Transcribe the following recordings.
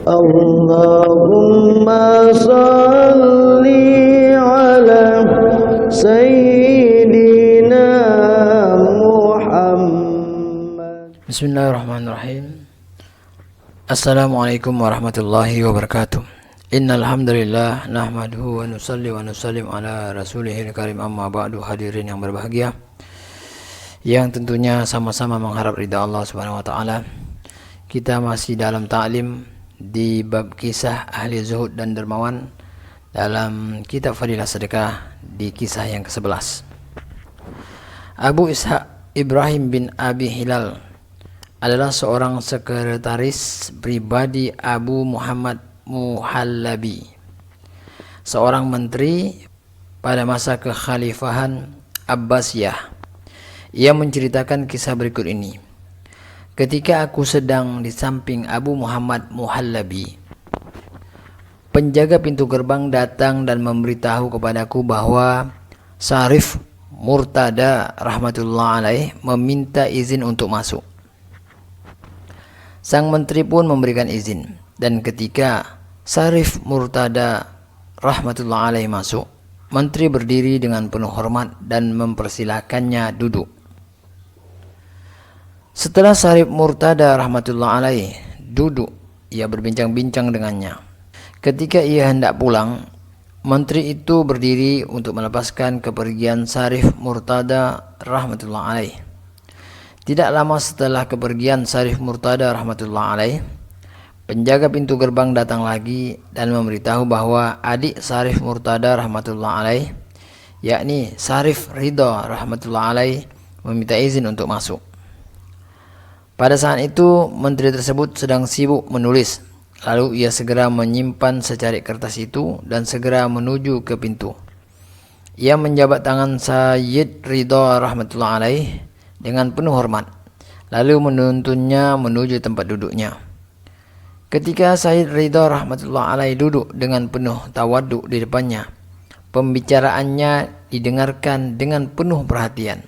Allahumma salli ala Sayyidina Muhammad. Bismillahirrahmanirrahim. Assalamualaikum warahmatullahi wabarakatuh. Innal hamdalillah nahmaduhu wa nusalli wa nusallim ala rasulihil karim, amma ba'du. Hadirin yang berbahagia, yang tentunya sama-sama mengharap ridha Allah Subhanahu wa taala. Kita masih dalam ta'lim di bab kisah ahli zuhud dan dermawan dalam kitab Fadilah Sedekah di kisah yang ke-11. Abu Ishaq Ibrahim bin Abi Hilal adalah seorang sekretaris pribadi Abu Muhammad Muhallabi, seorang menteri pada masa kekhalifahan Abbasiyah. Ia menceritakan kisah berikut ini. Ketika aku sedang di samping Abu Muhammad Muhallabi, penjaga pintu gerbang datang dan memberitahu kepadaku bahwa Sarif Murtada rahmatullah alaih meminta izin untuk masuk. Sang menteri pun memberikan izin, dan ketika Sarif Murtada rahmatullah alaih masuk, menteri berdiri dengan penuh hormat dan mempersilahkannya duduk. Setelah Sarif Murtada rahmatullah alaih duduk, ia berbincang-bincang dengannya. Ketika ia hendak pulang, menteri itu berdiri untuk melepaskan kepergian Sarif Murtada rahmatullah alaih. Tidak lama setelah kepergian Sarif Murtada rahmatullah alaih, penjaga pintu gerbang datang lagi dan memberitahu bahwa adik Sarif Murtada rahmatullah alaih, yakni Sarif Ridha rahmatullah alaih, meminta izin untuk masuk. Pada saat itu menteri tersebut sedang sibuk menulis. Lalu ia segera menyimpan secarik kertas itu dan segera menuju ke pintu. Ia menjabat tangan Sayyid Ridha rahmatullah alaih dengan penuh hormat, lalu menuntunnya menuju tempat duduknya. Ketika Sayyid Ridha rahmatullah alaih duduk dengan penuh tawaduk di depannya, pembicaraannya didengarkan dengan penuh perhatian.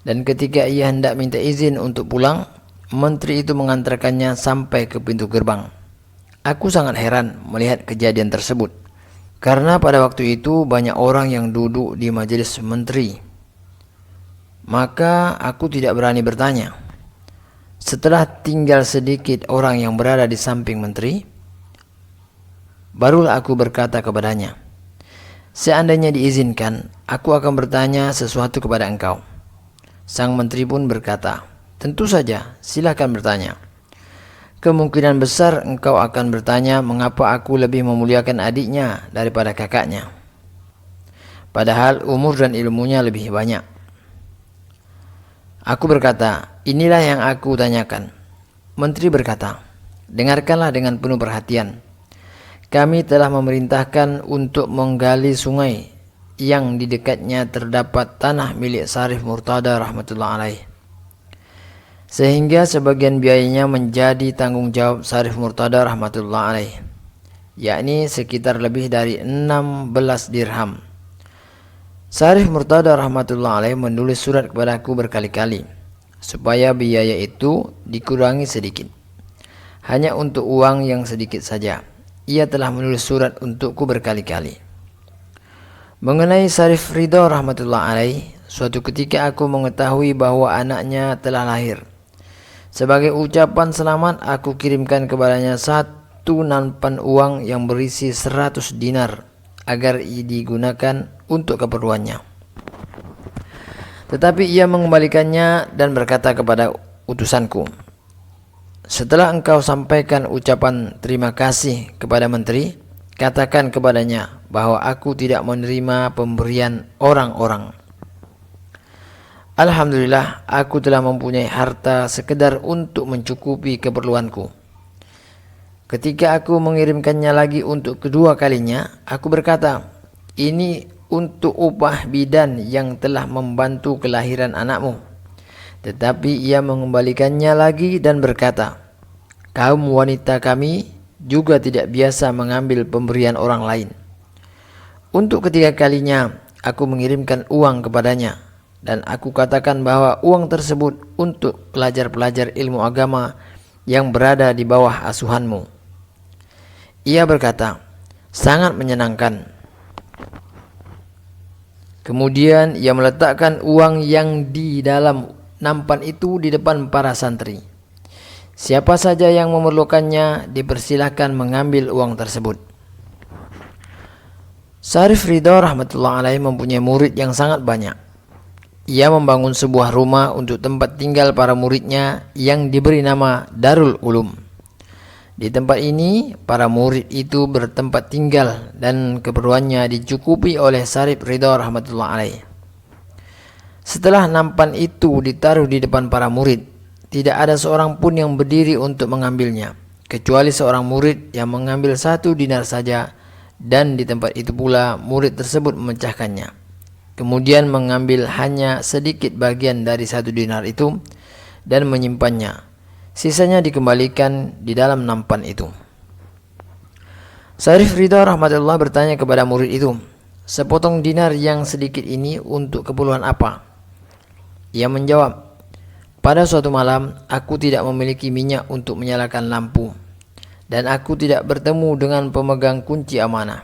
Dan ketika ia hendak minta izin untuk pulang, menteri itu mengantarkannya sampai ke pintu gerbang. Aku sangat heran melihat kejadian tersebut, karena pada waktu itu banyak orang yang duduk di majelis menteri. Maka aku tidak berani bertanya. Setelah tinggal sedikit orang yang berada di samping menteri, barulah aku berkata kepadanya, "Seandainya diizinkan, aku akan bertanya sesuatu kepada engkau." Sang menteri pun berkata, "Tentu saja, silakan bertanya." Kemungkinan besar engkau akan bertanya mengapa aku lebih memuliakan adiknya daripada kakaknya, padahal umur dan ilmunya lebih banyak. Aku berkata, "Inilah yang aku tanyakan." Menteri berkata, "Dengarkanlah dengan penuh perhatian. Kami telah memerintahkan untuk menggali sungai yang di dekatnya terdapat tanah milik Sarif Murtada rahmatullah alaih, sehingga sebagian biayanya menjadi tanggung jawab Sarif Murtada rahmatullah alaih, yakni sekitar lebih dari 16 dirham. Sarif Murtada rahmatullah alaih menulis surat kepadaku berkali-kali supaya biaya itu dikurangi sedikit, hanya untuk uang yang sedikit saja. Ia telah menulis surat untukku berkali-kali. Mengenai Sarif Ridha rahmatullah alaih, suatu ketika aku mengetahui bahwa anaknya telah lahir. Sebagai ucapan selamat, aku kirimkan kepadanya satu nampan uang yang berisi 100 dinar agar digunakan untuk keperluannya. Tetapi ia mengembalikannya dan berkata kepada utusanku, "Setelah engkau sampaikan ucapan terima kasih kepada menteri, katakan kepadanya bahwa aku tidak menerima pemberian orang-orang. Alhamdulillah, aku telah mempunyai harta sekedar untuk mencukupi keperluanku." Ketika aku mengirimkannya lagi untuk kedua kalinya, aku berkata, "Ini untuk upah bidan yang telah membantu kelahiran anakmu." Tetapi ia mengembalikannya lagi dan berkata, "Kaum wanita kami juga tidak biasa mengambil pemberian orang lain." Untuk ketiga kalinya, aku mengirimkan uang kepadanya, dan aku katakan bahwa uang tersebut untuk pelajar-pelajar ilmu agama yang berada di bawah asuhanmu. Ia berkata, sangat menyenangkan. Kemudian ia meletakkan uang yang di dalam nampan itu di depan para santri. Siapa saja yang memerlukannya dipersilahkan mengambil uang tersebut. Syarif Ridho rahmatullah alaih mempunyai murid yang sangat banyak. Ia membangun sebuah rumah untuk tempat tinggal para muridnya yang diberi nama Darul Ulum. Di tempat ini, para murid itu bertempat tinggal dan keperluannya dicukupi oleh Syarif Ridho rahmatullah alaih. Setelah nampan itu ditaruh di depan para murid, tidak ada seorang pun yang berdiri untuk mengambilnya, kecuali seorang murid yang mengambil 1 dinar saja, dan di tempat itu pula murid tersebut memecahkannya. Kemudian mengambil hanya sedikit bagian dari 1 dinar itu dan menyimpannya. Sisanya dikembalikan di dalam nampan itu. Syarif Ridho rahmatullah bertanya kepada murid itu, sepotong dinar yang sedikit ini untuk keperluan apa? Ia menjawab, pada suatu malam aku tidak memiliki minyak untuk menyalakan lampu, dan aku tidak bertemu dengan pemegang kunci amanah.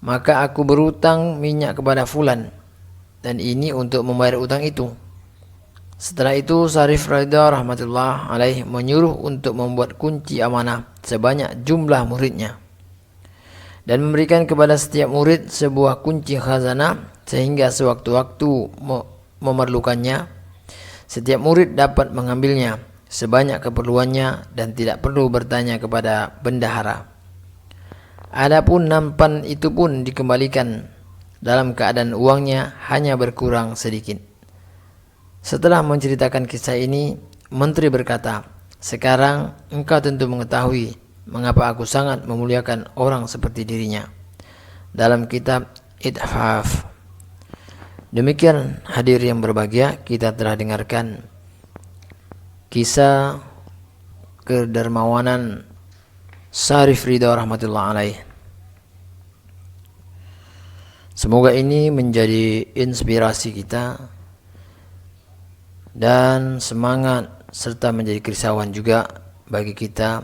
Maka aku berutang minyak kepada fulan, dan ini untuk membayar utang itu. Setelah itu Syarif Ridho rahmatullah alaih menyuruh untuk membuat kunci amanah sebanyak jumlah muridnya, dan memberikan kepada setiap murid sebuah kunci khazanah, sehingga sewaktu-waktu memerlukannya setiap murid dapat mengambilnya sebanyak keperluannya dan tidak perlu bertanya kepada bendahara. Adapun nampan itu pun dikembalikan dalam keadaan uangnya hanya berkurang sedikit. Setelah menceritakan kisah ini, menteri berkata, sekarang engkau tentu mengetahui mengapa aku sangat memuliakan orang seperti dirinya. Dalam kitab Ithaf. Demikian hadir yang berbahagia, kita telah dengarkan kisah kedermawanan Syarif Ridho rahmatullah alaih. Semoga ini menjadi inspirasi kita dan semangat serta menjadi kerisauan juga bagi kita,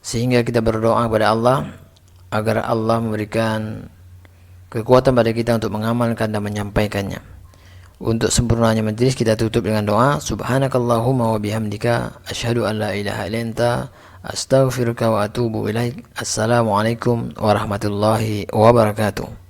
sehingga kita berdoa kepada Allah agar Allah memberikan kekuatan pada kita untuk mengamalkan dan menyampaikannya. Untuk sempurnanya majelis kita tutup dengan doa, subhanakallahumma wa bihamdika asyhadu an la ilaha illa anta astaghfiruka wa atubu ilaik. Assalamualaikum warahmatullahi wabarakatuh.